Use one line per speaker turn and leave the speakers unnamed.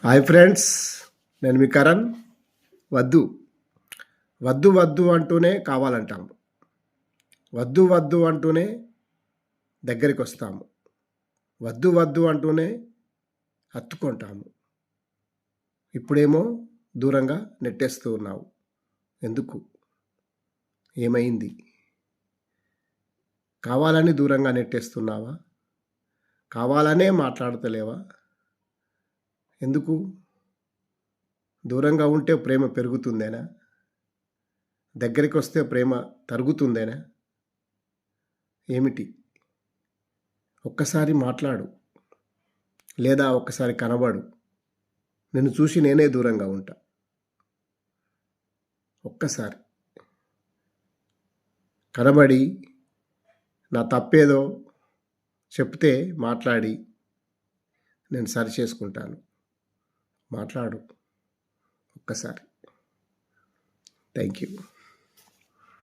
Hi friends, నేను మీ కరణ్. వద్దు వద్దు వద్దు అంటూనే కావాలంటాము. వద్దు వద్దు అంటూనే దగ్గరికి వస్తాము. వద్దు వద్దు అంటూనే హత్తుకుంటాము. ఇప్పుడేమో దూరంగా నెట్టేస్తూ ఉన్నావు. ఎందుకు? ఏమైంది? కావాలని దూరంగా నెట్టేస్తున్నావా? కావాలనే మాట్లాడతలేవా? ఎందుకు? దూరంగా ఉంటే ప్రేమ పెరుగుతుందేనా? దగ్గరికి వస్తే ప్రేమ తరుగుతుందేనా? ఏమిటి? ఒక్కసారి మాట్లాడు, లేదా ఒక్కసారి కనబడు. నిన్ను చూసి నేనే దూరంగా ఉంటా. ఒక్కసారి కనబడి నా తప్పేదో చెప్తే మాట్లాడి నేను సరి చేసుకుంటాను. మాట్లాడు ఒక్కసారి. Thank you.